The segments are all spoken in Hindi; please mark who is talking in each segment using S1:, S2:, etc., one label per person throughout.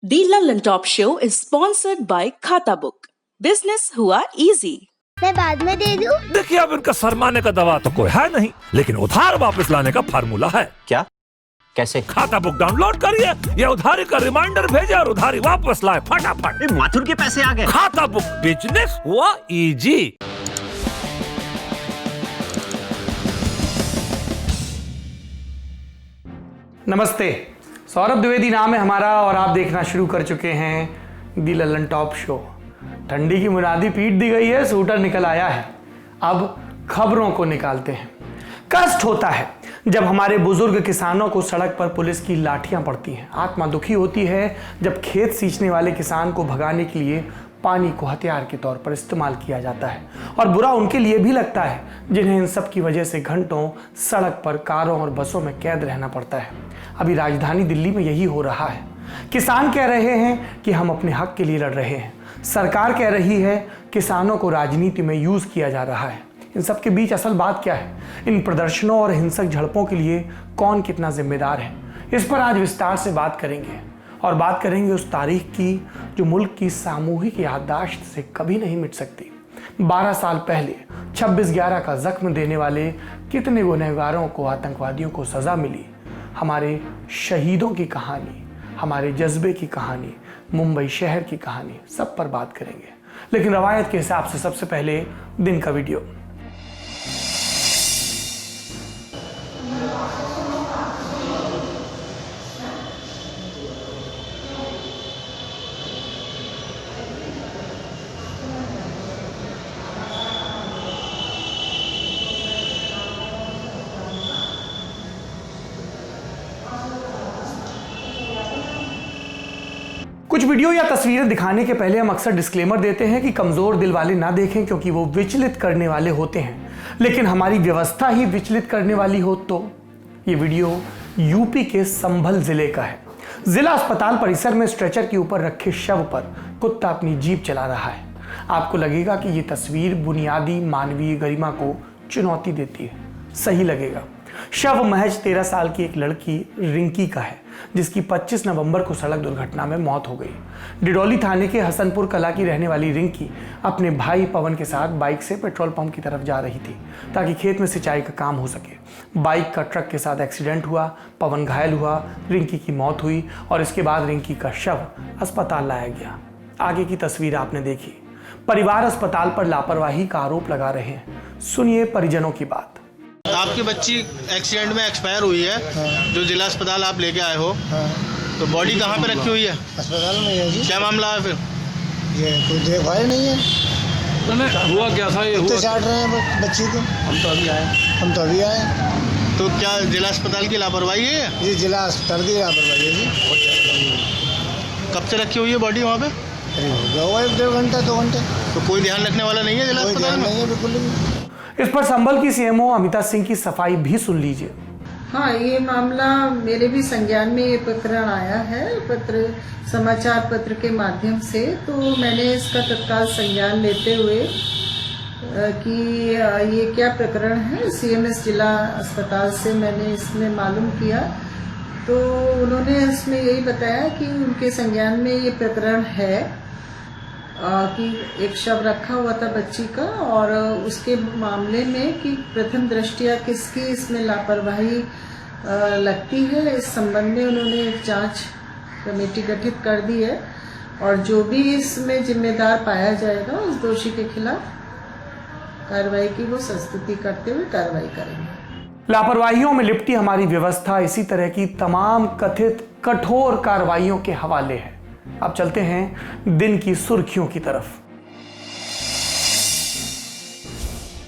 S1: The London Top Show is sponsored by खाता बुक। बिजनेस हुआ इजी।
S2: मैं बाद में दे दूं?
S3: देखिए, अब इनका शर्माने का दवा तो कोई है नहीं, लेकिन उधार वापस लाने का फार्मूला है।
S4: क्या? कैसे?
S3: खाता बुक डाउनलोड करिए, ये उधारी का रिमाइंडर भेजे और उधारी वापस लाए फटाफट।
S4: माथुर के पैसे आ गए।
S3: खाता बुक, बिजनेस हुआ इजी।
S5: नमस्ते, सौरभ द्विवेदी नाम है हमारा और आप देखना शुरू कर चुके हैं दी ललन टॉप शो। ठंडी की मुनादी पीट दी गई है, सूटर निकल आया है। अब खबरों को निकालते हैं। कष्ट होता है जब हमारे बुजुर्ग किसानों को सड़क पर पुलिस की लाठियां पड़ती हैं। आत्मा दुखी होती है जब खेत सींचने वाले किसान को भगाने के लिए पानी को हथियार के तौर पर इस्तेमाल किया जाता है। और बुरा उनके लिए भी लगता है जिन्हें इन सब की वजह से घंटों सड़क पर कारों और बसों में कैद रहना पड़ता है। अभी राजधानी दिल्ली में यही हो रहा है। किसान कह रहे हैं कि हम अपने हक के लिए लड़ रहे हैं, सरकार कह रही है किसानों को राजनीति में यूज किया जा रहा है। इन सब के बीच असल बात क्या है? इन प्रदर्शनों और हिंसक झड़पों के लिए कौन कितना जिम्मेदार है? इस पर आज विस्तार से बात करेंगे और बात करेंगे उस तारीख की जो मुल्क की सामूहिक याददाश्त से कभी नहीं मिट सकती। 12 साल पहले 26/11 का जख्म देने वाले कितने गुनहगारों को आतंकवादियों को सजा मिली। हमारे शहीदों की कहानी, हमारे जज्बे की कहानी, मुंबई शहर की कहानी, सब पर बात करेंगे। लेकिन रवायत के हिसाब से सबसे पहले दिन का वीडियो। कुछ वीडियो या तस्वीरें दिखाने के पहले हम अक्सर डिस्क्लेमर देते हैं कि कमजोर दिल वाले ना देखें, क्योंकि वो विचलित करने वाले होते हैं। लेकिन हमारी व्यवस्था ही विचलित करने वाली हो तो? ये वीडियो यूपी के संभल जिले का है। जिला अस्पताल परिसर में स्ट्रेचर के ऊपर रखे शव पर कुत्ता अपनी जीभ चला रहा है। आपको लगेगा कि ये तस्वीर बुनियादी मानवीय गरिमा को चुनौती देती है। सही लगेगा। शव महज 13 साल की एक लड़की रिंकी का है, जिसकी 25 नवंबर को सड़क दुर्घटना में मौत हो गई। डिडौली थाने के हसनपुर कला की रहने वाली रिंकी अपने भाई पवन के साथ बाइक से पेट्रोल पंप की तरफ जा रही थी ताकि खेत में सिंचाई का काम हो सके। बाइक का ट्रक के साथ एक्सीडेंट हुआ, पवन घायल हुआ, रिंकी की मौत हुई और इसके बाद रिंकी का शव अस्पताल लाया गया। आगे की तस्वीर आपने देखी। परिवार अस्पताल पर लापरवाही का आरोप लगा रहे हैं। सुनिए परिजनों की बात।
S6: आपकी बच्ची एक्सीडेंट में एक्सपायर हुई है।
S7: हाँ।
S6: जो जिला अस्पताल आप लेके आए हो।
S7: हाँ।
S6: तो बॉडी कहाँ पे रखी हुई है?
S7: अस्पताल में है जी।
S6: क्या मामला है फिर?
S7: ये कोई देखभाल नहीं है।
S8: हुआ क्या था? ये हुआ
S7: चाट रहे हैं बच्ची को।
S8: हम तो अभी आए।
S6: तो क्या जिला अस्पताल की लापरवाही है?
S7: ये जिला अस्पताल की लापरवाही है जी।
S6: कब से रखी हुई है बॉडी वहाँ पे?
S7: अरे हो गया होगा 1-1.5 घंटा 2 घंटे।
S6: तो कोई ध्यान रखने वाला नहीं है जिला
S7: कोई
S6: अस्पताल
S7: ध्यान
S6: में?
S7: नहीं है बिल्कुल भी।
S5: इस पर संभल की सीएमओ अमिता सिंह की सफाई भी सुन लीजिए।
S9: हाँ, ये मामला मेरे भी संज्ञान में ये प्रकरण आया है, समाचार पत्र के माध्यम से। तो मैंने इसका तत्काल संज्ञान लेते हुए कि ये क्या प्रकरण है, सीएमएस जिला अस्पताल से मैंने इसमें मालूम किया। तो उन्होंने इसमें यही बताया कि उनके संज्ञान में ये प्रकरण है कि एक शव रखा हुआ था बच्ची का, और उसके मामले में कि प्रथम दृष्टया किसकी इसमें लापरवाही लगती है, इस संबंध में उन्होंने एक जांच कमेटी गठित कर दी है। और जो भी इसमें जिम्मेदार पाया जाएगा उस दोषी के खिलाफ कार्रवाई की वो संस्तुति करते हुए कार्रवाई करेंगे।
S5: लापरवाहियों में लिपटी हमारी व्यवस्था इसी तरह की तमाम कथित कठोर कार्रवाइयों के हवाले है। अब चलते हैं दिन की सुर्खियों की तरफ।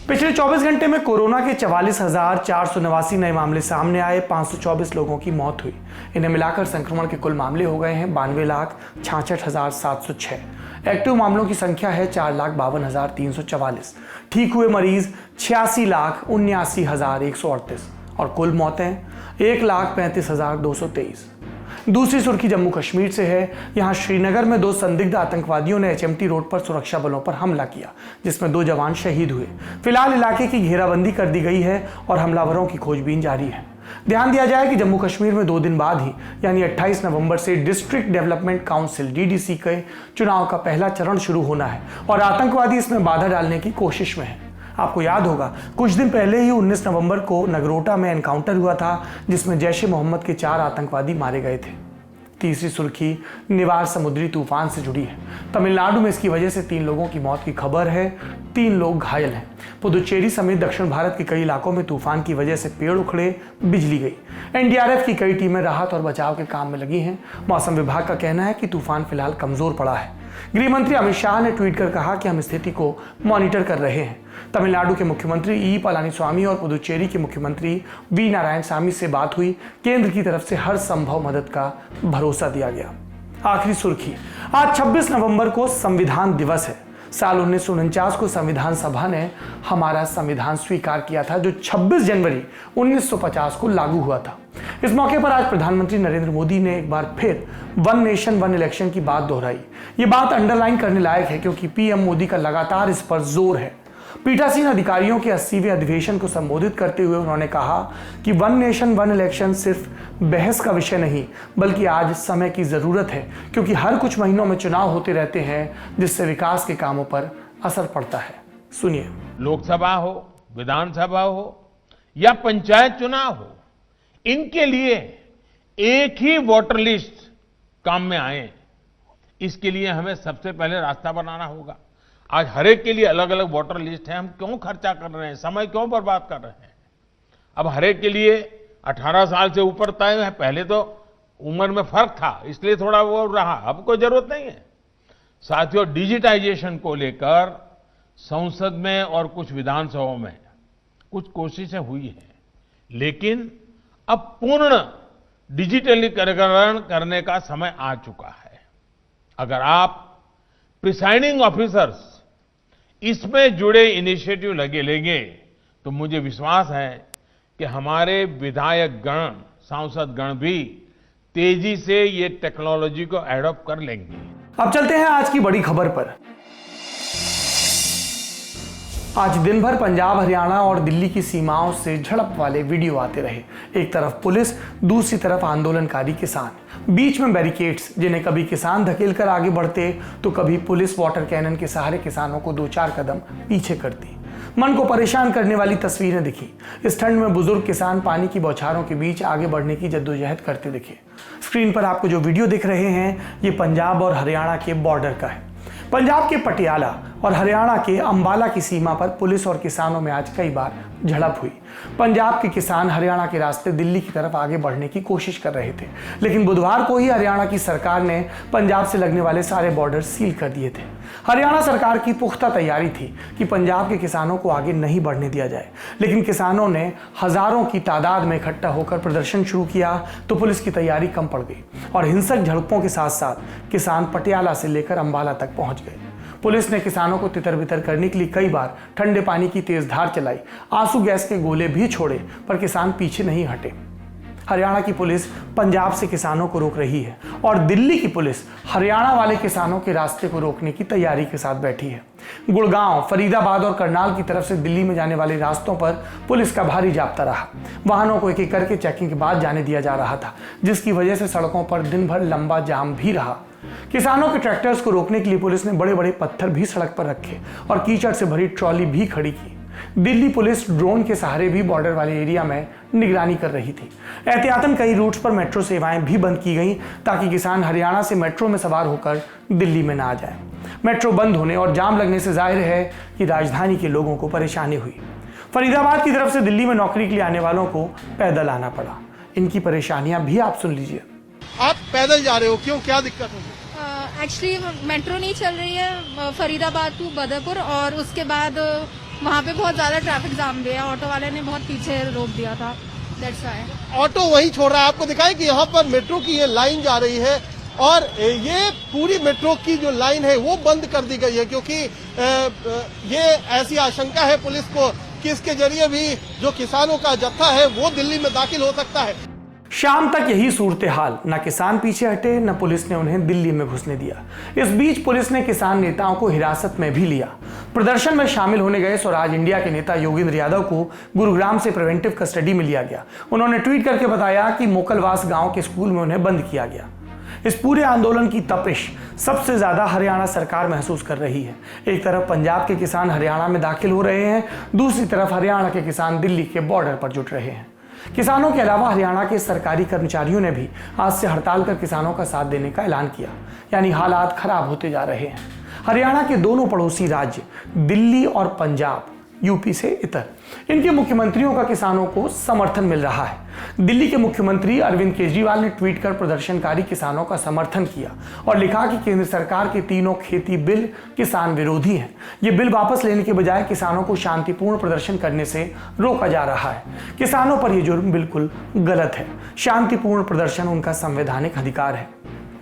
S5: पिछले 24 घंटे में कोरोना के 44,489 नए मामले सामने आए। 524 लोगों की मौत हुई। इन्हें मिलाकर संक्रमण के कुल मामले हो गए हैं 92,66,706। एक्टिव मामलों की संख्या है 4,52,344। ठीक हुए मरीज 86,79,138 और कुल मौतें 1,35,223। दूसरी सुर्खी जम्मू कश्मीर से है। यहां श्रीनगर में 2 संदिग्ध आतंकवादियों ने एचएमटी रोड पर सुरक्षा बलों पर हमला किया, जिसमें 2 जवान शहीद हुए। फिलहाल इलाके की घेराबंदी कर दी गई है और हमलावरों की खोजबीन जारी है। ध्यान दिया जाए कि जम्मू कश्मीर में 2 दिन बाद ही यानी 28 नवंबर से डिस्ट्रिक्ट डेवलपमेंट काउंसिल डीडीसी के चुनाव का पहला चरण शुरू होना है और आतंकवादी इसमें बाधा डालने की कोशिश में है। आपको याद होगा कुछ दिन पहले ही 19 नवंबर को नगरोटा में एनकाउंटर हुआ था जिसमें जैश ए मोहम्मद के 4 आतंकवादी मारे गए थे। तीसरी सुर्खी निवार समुद्री तूफान से जुड़ी है। तमिलनाडु में इसकी वजह से 3 लोगों की मौत की खबर है, 3 लोग घायल हैं। पुदुचेरी समेत दक्षिण भारत के कई इलाकों में तूफान की वजह से पेड़ उखड़े, बिजली गई। एनडीआरएफ की कई टीमें राहत और बचाव के काम में लगी हैं। मौसम विभाग का कहना है कि तूफान फिलहाल कमजोर पड़ा है। गृह मंत्री अमित शाह ने ट्वीट कर कहा कि हम स्थिति को मॉनिटर कर रहे हैं। तमिलनाडु के मुख्यमंत्री ई पलानीस्वामी और पुदुचेरी के मुख्यमंत्री वी नारायणसामी से बात हुई। केंद्र की तरफ से हर संभव मदद का भरोसा दिया गया। आखिरी सुर्खी, आज 26 नवंबर को संविधान दिवस है। साल 1949 को संविधान सभा ने हमारा संविधान स्वीकार किया था जो 26 जनवरी 1950 को लागू हुआ था। इस मौके पर आज प्रधानमंत्री नरेंद्र मोदी ने एक बार फिर वन नेशन वन इलेक्शन की बात दोहराई। ये बात अंडरलाइन करने लायक है क्योंकि पीएम मोदी का लगातार इस पर जोर है। पीठासीन अधिकारियों के 80वें अधिवेशन को संबोधित करते हुए उन्होंने कहा कि वन नेशन वन इलेक्शन सिर्फ बहस का विषय नहीं बल्कि आज समय की जरूरत है क्योंकि हर कुछ महीनों में चुनाव होते रहते हैं जिससे विकास के कामों पर असर पड़ता है। सुनिए।
S2: लोकसभा हो, विधानसभा हो या पंचायत चुनाव हो, इनके लिए एक ही वोटर लिस्ट काम में आए, इसके लिए हमें सबसे पहले रास्ता बनाना होगा। आज हर एक के लिए अलग अलग वोटर लिस्ट है, हम क्यों खर्चा कर रहे हैं, समय क्यों बर्बाद कर रहे हैं। अब हर एक के लिए 18 साल से ऊपर तय है। पहले तो उम्र में फर्क था इसलिए थोड़ा वो रहा, अब कोई जरूरत नहीं है। साथियों, डिजिटाइजेशन को लेकर संसद में और कुछ विधानसभाओं में कुछ कोशिशें हुई है, लेकिन अब पूर्ण डिजिटलीकरण करने का समय आ चुका है। अगर आप प्रिसाइडिंग ऑफिसर्स इसमें जुड़े इनिशिएटिव लेंगे तो मुझे विश्वास है कि हमारे विधायक गण, सांसद गण भी तेजी से ये टेक्नोलॉजी को एडॉप्ट कर लेंगे।
S5: अब चलते हैं आज की बड़ी खबर पर। आज दिन भर पंजाब, हरियाणा और दिल्ली की सीमाओं से झड़प वाले वीडियो आते रहे। एक तरफ पुलिस, दूसरी तरफ आंदोलनकारी किसान, बीच में बैरिकेड्स जिन्हें कभी किसान धकेल कर आगे बढ़ते तो कभी पुलिस वाटर कैनन के सहारे किसानों को 2-4 कदम पीछे करती। मन को परेशान करने वाली तस्वीरें दिखी। इस ठंड में बुजुर्ग किसान पानी की बौछारों के बीच आगे बढ़ने की जद्दोजहद करते दिखे। स्क्रीन पर आपको जो वीडियो दिख रहे हैं ये पंजाब और हरियाणा के बॉर्डर का है। पंजाब के पटियाला और हरियाणा के अंबाला की सीमा पर पुलिस और किसानों में आज कई बार झड़प हुई। पंजाब के किसान हरियाणा के रास्ते दिल्ली की तरफ आगे बढ़ने की कोशिश कर रहे थे, लेकिन बुधवार को ही हरियाणा की सरकार ने पंजाब से लगने वाले सारे बॉर्डर सील कर दिए थे। हरियाणा सरकार की पुख्ता तैयारी थी कि पंजाब के किसानों को आगे नहीं बढ़ने दिया जाए, लेकिन किसानों ने हजारों की तादाद में इकट्ठा होकर प्रदर्शन शुरू किया तो पुलिस की तैयारी कम पड़ गई और हिंसक झड़पों के साथ साथ किसान पटियाला से लेकर अंबाला तक पहुंच गए। पुलिस ने किसानों को तितर बितर करने के लिए कई बार ठंडे पानी की तेज धार चलाई, आंसू गैस के गोले भी छोड़े, पर किसान पीछे नहीं हटे। हरियाणा की पुलिस पंजाब से किसानों को रोक रही है और दिल्ली की पुलिस हरियाणा वाले किसानों के रास्ते को रोकने की तैयारी के साथ बैठी है। गुड़गांव, फरीदाबाद और करनाल की तरफ से दिल्ली में जाने वाले रास्तों पर पुलिस का भारी जाप्ता रहा। वाहनों को एक एक करके चेकिंग के बाद जाने दिया जा रहा था, जिसकी वजह से सड़कों पर दिन भर लंबा जाम भी रहा। किसानों के ट्रैक्टर्स को रोकने के लिए पुलिस ने बड़े बड़े पत्थर भी सड़क पर रखे और कीचड़ से भरी ट्रॉली भी खड़ी की। दिल्ली पुलिस ड्रोन के सहारे भी बॉर्डर वाले एरिया में निगरानी कर रही थी। एहतियातन कई रूट्स पर मेट्रो सेवाएं भी बंद की गई ताकि किसान हरियाणा से मेट्रो में सवार होकर दिल्ली में ना आ जाए। मेट्रो बंद होने और जाम लगने से जाहिर है कि राजधानी के लोगों को परेशानी हुई। फरीदाबाद की तरफ से दिल्ली में नौकरी के लिए आने वालों को पैदल आना पड़ा। इनकी परेशानियां भी आप सुन लीजिए।
S10: आप पैदल जा रहे हो, क्यों, क्या दिक्कत होगी?
S11: एक्चुअली मेट्रो नहीं चल रही है फरीदाबाद टू बदरपुर, और उसके बाद वहाँ पे बहुत ज्यादा ट्रैफिक जाम भी है। ऑटो वाले ने बहुत पीछे रोक दिया था, दैट्स व्हाई।
S10: ऑटो वहीं छोड़ रहा है। आपको दिखाएं कि यहाँ पर मेट्रो की ये लाइन जा रही है और ये पूरी मेट्रो की जो लाइन है वो बंद कर दी गई है क्योंकि ये ऐसी आशंका है पुलिस को कि इसके जरिए भी जो किसानों का जत्था है वो दिल्ली में दाखिल हो सकता है।
S5: शाम तक यही सूरत हाल, न किसान पीछे हटे न पुलिस ने उन्हें दिल्ली में घुसने दिया। इस बीच पुलिस ने किसान नेताओं को हिरासत में भी लिया। प्रदर्शन में शामिल होने गए स्वराज इंडिया के नेता योगेंद्र यादव को गुरुग्राम से प्रिवेंटिव कस्टडी में लिया गया। उन्होंने ट्वीट करके बताया कि मोकलवास गांव के स्कूल में उन्हें बंद किया गया। इस पूरे आंदोलन की तपिश सबसे ज्यादा हरियाणा सरकार महसूस कर रही है। एक तरफ पंजाब के किसान हरियाणा में दाखिल हो रहे हैं, दूसरी तरफ हरियाणा के किसान दिल्ली के बॉर्डर पर जुट रहे हैं। किसानों के अलावा हरियाणा के सरकारी कर्मचारियों ने भी आज से हड़ताल कर किसानों का साथ देने का ऐलान किया। यानी हालात खराब होते जा रहे हैं। हरियाणा के दोनों पड़ोसी राज्य दिल्ली और पंजाब, यूपी से इतर, इनके मुख्यमंत्रियों का किसानों को समर्थन मिल रहा है। दिल्ली के मुख्यमंत्री अरविंद केजरीवाल ने ट्वीट कर प्रदर्शनकारी किसानों का समर्थन किया और लिखा कि केंद्र सरकार के तीनों खेती बिल किसान विरोधी हैं। ये बिल वापस लेने के बजाय किसानों को शांतिपूर्ण प्रदर्शन करने से रोका जा रहा है। किसानों पर यह जुर्म बिल्कुल गलत है। शांतिपूर्ण प्रदर्शन उनका संवैधानिक अधिकार है।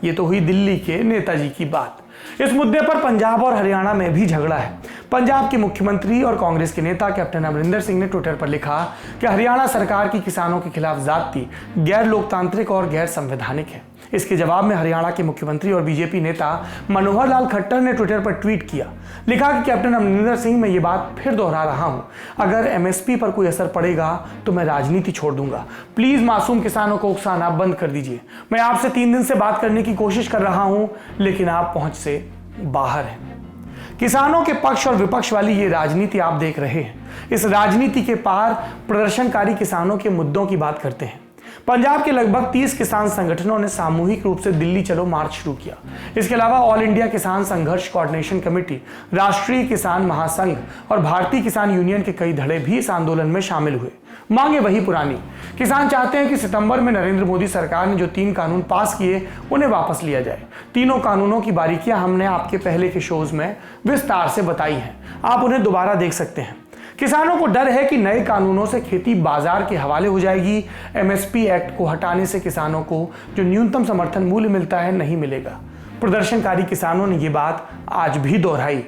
S5: ये तो हुई दिल्ली के नेताजी की बात। इस मुद्दे पर पंजाब और हरियाणा में भी झगड़ा है। पंजाब के मुख्यमंत्री और कांग्रेस के नेता कैप्टन अमरिंदर सिंह ने ट्विटर पर लिखा कि हरियाणा सरकार की किसानों के खिलाफ ज्यादती गैर लोकतांत्रिक और गैर संवैधानिक है। इसके जवाब में हरियाणा के मुख्यमंत्री और बीजेपी नेता मनोहर लाल खट्टर ने ट्विटर पर ट्वीट किया, लिखा कि कैप्टन अमरिंदर सिंह, मैं ये बात फिर दोहरा रहा हूं, अगर एमएसपी पर कोई असर पड़ेगा तो मैं राजनीति छोड़ दूंगा। प्लीज मासूम किसानों को उकसाना बंद कर दीजिए। मैं आपसे 3 दिन से बात करने की कोशिश कर रहा हूं, लेकिन आप पहुंच से बाहर हैं। किसानों के पक्ष और विपक्ष वाली ये राजनीति आप देख रहे हैं। इस राजनीति के पार प्रदर्शनकारी किसानों के मुद्दों की बात करते हैं। पंजाब के लगभग 30 किसान संगठनों ने सामूहिक रूप से दिल्ली चलो मार्च शुरू किया। इसके अलावा ऑल इंडिया किसान संघर्ष कोऑर्डिनेशन कमेटी, राष्ट्रीय किसान महासंघ और भारतीय किसान यूनियन के कई धड़े भी इस आंदोलन में शामिल हुए। मांगे वही पुरानी। किसान चाहते हैं कि सितंबर में नरेंद्र मोदी सरकार ने जो 3 कानून पास किए उन्हें वापस लिया जाए। तीनों कानूनों की बारीकियां हमने आपके पहले के शोज में विस्तार से बताई हैं, आप उन्हें दोबारा देख सकते हैं। किसानों को डर है कि नए कानूनों से खेती बाजार के हवाले हो जाएगी। एमएसपी एक्ट को हटाने से किसानों को जो न्यूनतम समर्थन मूल्य मिलता है नहीं मिलेगा। प्रदर्शनकारी किसानों ने ये बात आज भी दोहराई।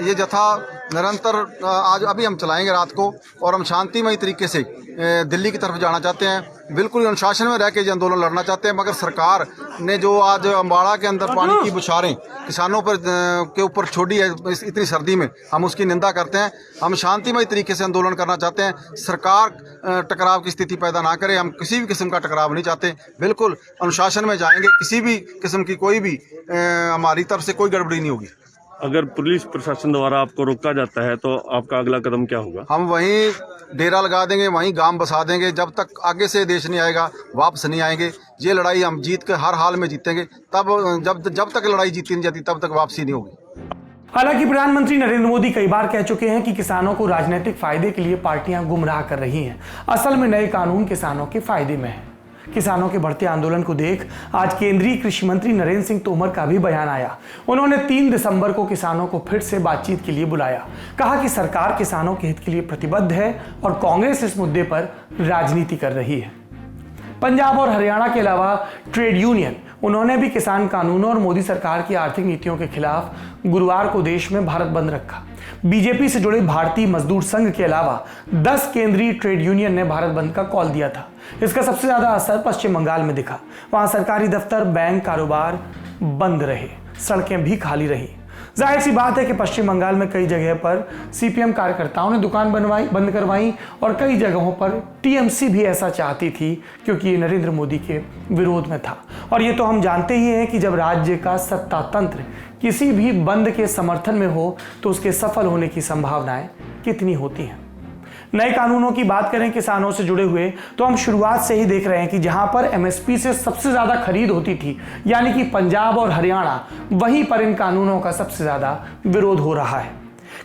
S12: ये जथा निरंतर आज अभी हम चलाएंगे रात को, और हम शांतिमय तरीके से दिल्ली की तरफ जाना चाहते हैं। बिल्कुल अनुशासन में रह के ये आंदोलन लड़ना चाहते हैं, मगर सरकार ने जो आज अम्बाड़ा के अंदर पानी की बुछारें किसानों पर के ऊपर छोड़ी है इतनी सर्दी में, हम उसकी निंदा करते हैं। हम शांतिमय तरीके से आंदोलन करना चाहते हैं। सरकार टकराव की स्थिति पैदा ना करे। हम किसी भी किस्म का टकराव नहीं चाहते। बिल्कुल अनुशासन में जाएंगे। किसी भी किस्म की कोई भी हमारी तरफ से कोई गड़बड़ी नहीं होगी।
S8: अगर पुलिस प्रशासन द्वारा आपको रोका जाता है तो आपका अगला कदम क्या होगा?
S12: हम वहीं डेरा लगा देंगे, वहीं गांव बसा देंगे। जब तक आगे से देश नहीं आएगा वापस नहीं आएंगे। ये लड़ाई हम जीत के हर हाल में जीतेंगे। तब जब तक लड़ाई जीती नहीं जाती तब तक वापसी नहीं होगी।
S5: हालांकि प्रधानमंत्री नरेंद्र मोदी कई बार कह चुके हैं कि किसानों को राजनीतिक फायदे के लिए पार्टियां गुमराह कर रही हैं। असल में नए कानून किसानों के फायदे में है। किसानों के बढ़ते आंदोलन को देख आज केंद्रीय कृषि मंत्री नरेंद्र सिंह तोमर का भी बयान आया। उन्होंने 3 दिसंबर को किसानों को फिर से बातचीत के लिए बुलाया। कहा कि सरकार किसानों के हित के लिए प्रतिबद्ध है और कांग्रेस इस मुद्दे पर राजनीति कर रही है। पंजाब और हरियाणा के अलावा ट्रेड यूनियन, उन्होंने भी किसान कानूनों और मोदी सरकार की आर्थिक नीतियों के खिलाफ गुरुवार को देश में भारत बंद रखा। बीजेपी से जुड़े भारतीय मजदूर संघ के अलावा 10 केंद्रीय ट्रेड यूनियन ने भारत बंद का कॉल दिया था। इसका सबसे ज्यादा असर पश्चिम बंगाल में दिखा। वहां सरकारी दफ्तर, बैंक, कारोबार बंद रहे, सड़कें भी खाली रही। जाहिर सी बात है कि पश्चिम बंगाल में कई जगह पर सीपीएम कार्यकर्ताओं ने दुकान बंद करवाई और कई जगहों पर टीएमसी भी ऐसा चाहती थी, क्योंकि ये नरेंद्र मोदी के विरोध में था। और ये तो हम जानते ही हैं कि जब राज्य का सत्ता तंत्र किसी भी बंद के समर्थन में हो तो उसके सफल होने की संभावनाएं कितनी होती हैं। नए कानूनों की बात करें किसानों से जुड़े हुए, तो हम शुरुआत से ही देख रहे हैं कि जहां पर एमएसपी से सबसे ज्यादा खरीद होती थी, यानी कि पंजाब और हरियाणा, वहीं पर इन कानूनों का सबसे ज्यादा विरोध हो रहा है।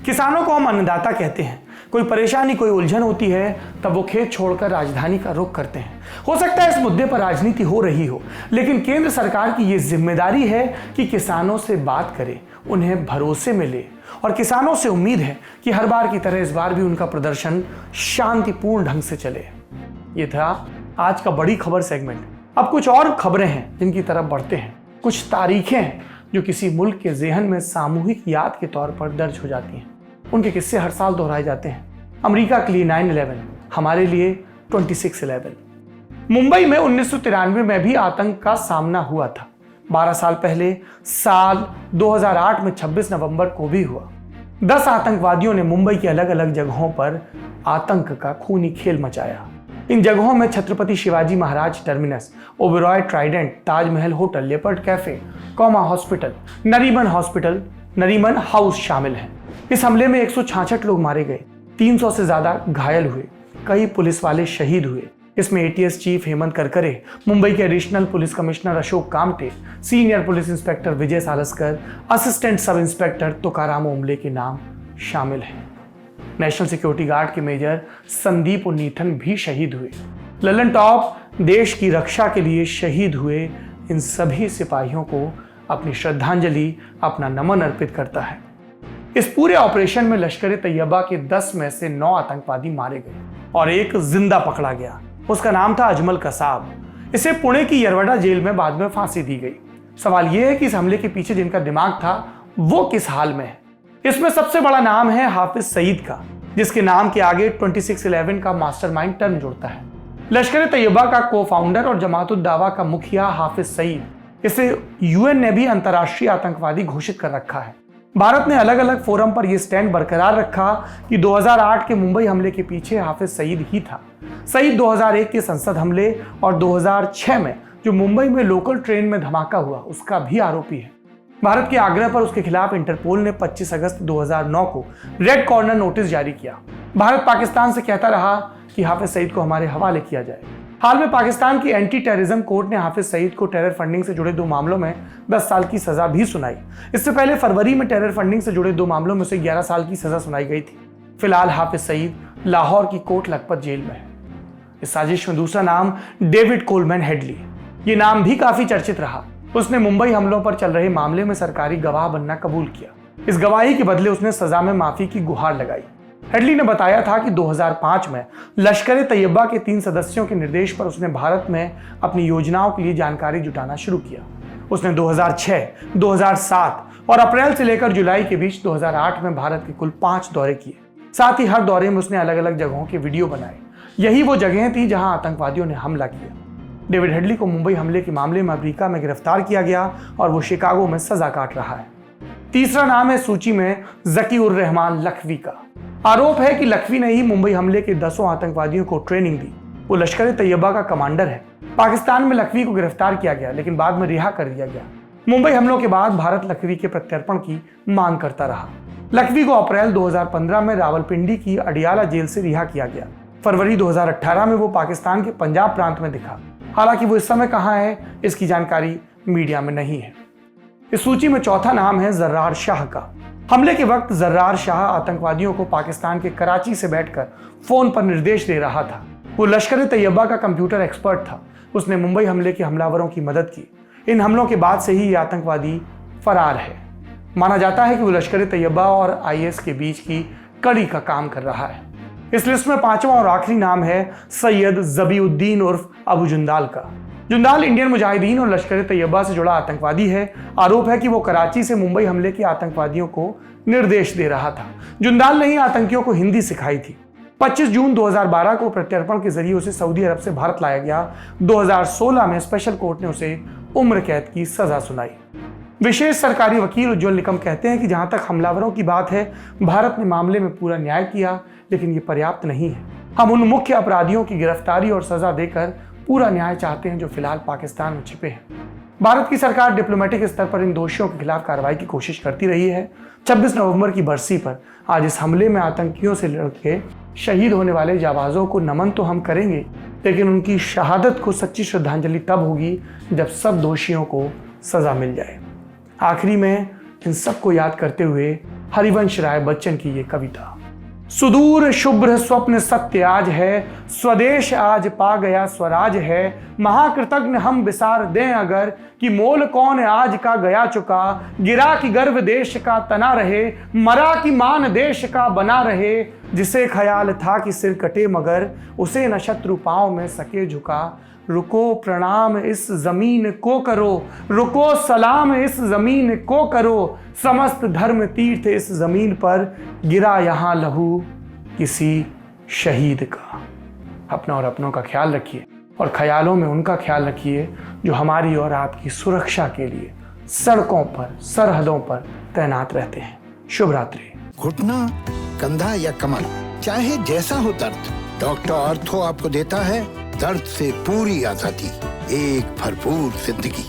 S5: किसानों को हम अन्नदाता कहते हैं। कोई परेशानी, कोई उलझन होती है तब वो खेत छोड़कर राजधानी का रुख करते हैं। हो सकता है इस मुद्दे पर राजनीति हो रही हो, लेकिन केंद्र सरकार की ये जिम्मेदारी है कि किसानों से बात करे, उन्हें भरोसे में ले, और किसानों से उम्मीद है कि हर बार की तरह इस बार भी उनका प्रदर्शन शांतिपूर्ण ढंग से चले। ये था आज का बड़ी खबर सेगमेंट। अब कुछ और खबरें हैं जिनकी तरफ बढ़ते हैं। कुछ तारीखें जो किसी मुल्क के ज़हन में सामूहिक याद के तौर पर दर्ज हो जाती हैं। उनके किस्से हर साल दोहराए जाते हैं। अमेरिका के लिए 9/11, हमारे लिए 26/11। मुंबई में 1993 में भी आतंक का सामना हुआ था। 12 साल पहले साल 2008 में 26 नवंबर को भी हुआ। 10 आतंकवादियों ने मुंबई के अलग अलग जगहों पर आतंक का खूनी खेल मचाया। इन जगहों में Chhatrapati Shivaji Maharaj terminus, Oberoi Trident, Taj Mahal hotel, Leopold cafe, Cama hospital, Nariman house शामिल हैं। इस हमले में 166 लोग मारे गए, 300 से ज्यादा घायल हुए, कई पुलिस वाले शहीद हुए। इसमें एटीएस चीफ हेमंत करकरे, मुंबई के additional police commissioner Ashok Kamte, senior police inspector Vijay Salaskar, assistant sub inspector Tukaram Omble के नाम शामिल हैं। नेशनल सिक्योरिटी गार्ड के मेजर संदीप उन्नीथन भी शहीद हुए। ललन टॉप देश की रक्षा के लिए शहीद हुए इन सभी सिपाहियों को अपनी श्रद्धांजलि, अपना नमन अर्पित करता है। इस पूरे ऑपरेशन में लश्कर तैयबा के 10 में से 9 आतंकवादी मारे गए और एक जिंदा पकड़ा गया। उसका नाम था अजमल कसाब। इसे पुणे की यरवडा जेल में बाद में फांसी दी गई। सवाल यह है कि इस हमले के पीछे जिनका दिमाग था वो किस हाल में है। इसमें सबसे बड़ा नाम है हाफिज सईद का, जिसके नाम के आगे 2611 का मास्टरमाइंड टर्म जुड़ता है। लश्कर तैयबा का को फाउंडर और जमात-उद-दावा का मुखिया हाफिज सईद, इसे यूएन ने भी अंतर्राष्ट्रीय आतंकवादी घोषित कर रखा है। भारत ने अलग अलग फोरम पर यह स्टैंड बरकरार रखा कि 2008 के मुंबई हमले के पीछे हाफिज सईद ही था। सईद 2001 के संसद हमले और 2006 में जो मुंबई में लोकल ट्रेन में धमाका हुआ उसका भी आरोपी है। भारत के आग्रह पर उसके खिलाफ इंटरपोल ने 25 अगस्त 2009 को रेड कॉर्नर नोटिस जारी किया। भारत पाकिस्तान से कहता रहा कि हाफिज सईद को हमारे हवाले किया जाए। हाल में पाकिस्तान की एंटी टेररिज्म कोर्ट ने हाफिज सईद को टेरर फंडिंग से जुड़े 2 मामलों में 10 साल की सजा भी सुनाई। इससे पहले फरवरी में टेरर फंडिंग से जुड़े 2 मामलों में उसे 11 साल की सजा सुनाई गई थी। फिलहाल हाफिज सईद लाहौर की कोट लखपत जेल में है। इस साजिश में दूसरा नाम डेविड कोलमैन हेडली। ये नाम भी काफी चर्चित रहा। उसने मुंबई हमलों पर चल रहे मामले में सरकारी गवाह बनना कबूल किया। इस गवाही के बदले उसने सजा में माफी की गुहार लगाई। हेडली ने बताया था कि 2005 में लश्कर तैयबा के 3 सदस्यों के निर्देश पर उसने भारत में अपनी योजनाओं के लिए जानकारी जुटाना शुरू किया। उसने 2006, 2007 और अप्रैल से लेकर जुलाई के बीच 2008 में भारत के कुल 5 दौरे किए। साथ ही हर दौरे में उसने अलग अलग जगहों के वीडियो बनाए। यही वो जगहें थी जहां आतंकवादियों ने हमला किया। डेविड हेडली को मुंबई हमले के मामले में अमेरिका में गिरफ्तार किया गया और वो शिकागो में सजा काट रहा है। तीसरा नाम है सूची में ज़की-उर-रहमान लखवी का। आरोप है कि लखवी ने ही मुंबई हमले के 10 आतंकवादियों को ट्रेनिंग दी। वो लश्कर तैयबा का कमांडर है। पाकिस्तान में लखवी को गिरफ्तार किया गया लेकिन बाद में रिहा कर दिया गया। मुंबई हमलों के बाद भारत लखवी के प्रत्यर्पण की मांग करता रहा। लखवी को अप्रैल 2015 में रावलपिंडी की अडियाला जेल से रिहा किया गया। फरवरी 2018 में वो पाकिस्तान के पंजाब प्रांत में दिखा। हालांकि वो इस समय कहां है इसकी जानकारी मीडिया में नहीं है। इस सूची में चौथा नाम है जर्रार शाह का। हमले के वक्त जर्रार शाह आतंकवादियों को पाकिस्तान के कराची से बैठकर फोन पर निर्देश दे रहा था। वो लश्कर तैयबा का कंप्यूटर एक्सपर्ट था। उसने मुंबई हमले के हमलावरों की मदद की। इन हमलों के बाद से ही ये आतंकवादी फरार है। माना जाता है कि वो लश्कर तैयबा और आईएस के बीच की कड़ी का काम कर रहा है। इस लिस्ट में 5वां और आखिरी नाम है सैयद ज़बीउद्दीन उर्फ अबू जुंदाल का। जुंदाल इंडियन मुजाहिदीन और लश्कर तैयबा से जुड़ा आतंकवादी है। आरोप है कि वो कराची से मुंबई हमले के आतंकवादियों को निर्देश दे रहा था। जुंदाल ने ही आतंकियों को हिंदी सिखाई थी। 25 जून 2012 को प्रत्यर्पण के जरिए उसे सऊदी अरब से भारत लाया गया। 2016 में स्पेशल कोर्ट ने उसे उम्र कैद की सजा सुनाई। विशेष सरकारी वकील उज्ज्वल निकम कहते हैं कि जहां तक हमलावरों की बात है, भारत ने मामले में पूरा न्याय किया, लेकिन ये पर्याप्त नहीं है। हम उन मुख्य अपराधियों की गिरफ्तारी और सजा देकर पूरा न्याय चाहते हैं जो फिलहाल पाकिस्तान में छिपे हैं। भारत की सरकार डिप्लोमेटिक स्तर पर इन दोषियों के खिलाफ कार्रवाई की कोशिश करती रही है। 26 नवंबर की बरसी पर आज इस हमले में आतंकियों से लड़के शहीद होने वाले जाबाजों को नमन तो हम करेंगे, लेकिन उनकी शहादत को सच्ची श्रद्धांजलि तब होगी जब सब दोषियों को सजा मिल जाए। आखिरी में इन सबको याद करते हुए हरिवंश राय बच्चन की ये कविता। सुदूर शुभ्र स्वप्न सत्य आज है, स्वदेश आज पा गया स्वराज है। महाकृतज्ञ हम विसार दें अगर, कि मोल कौन आज का गया चुका। गिरा कि गर्व देश का तना रहे, मरा कि मान देश का बना रहे। जिसे ख्याल था कि सिर कटे मगर, उसे न शत्रु पांव में सके झुका। रुको प्रणाम इस जमीन को करो, रुको सलाम इस जमीन को करो। समस्त धर्म तीर्थ इस जमीन पर, गिरा यहाँ लहू किसी शहीद का। अपना और अपनों का ख्याल रखिए और ख्यालों में उनका ख्याल रखिए जो हमारी और आपकी सुरक्षा के लिए सड़कों पर, सरहदों पर तैनात रहते हैं। शुभ रात्रि।
S7: घुटना, कंधा या कमर, चाहे जैसा हो दर्द, डॉक्टर ऑर्थो आपको देता है दर्द से पूरी आजादी, एक भरपूर जिंदगी।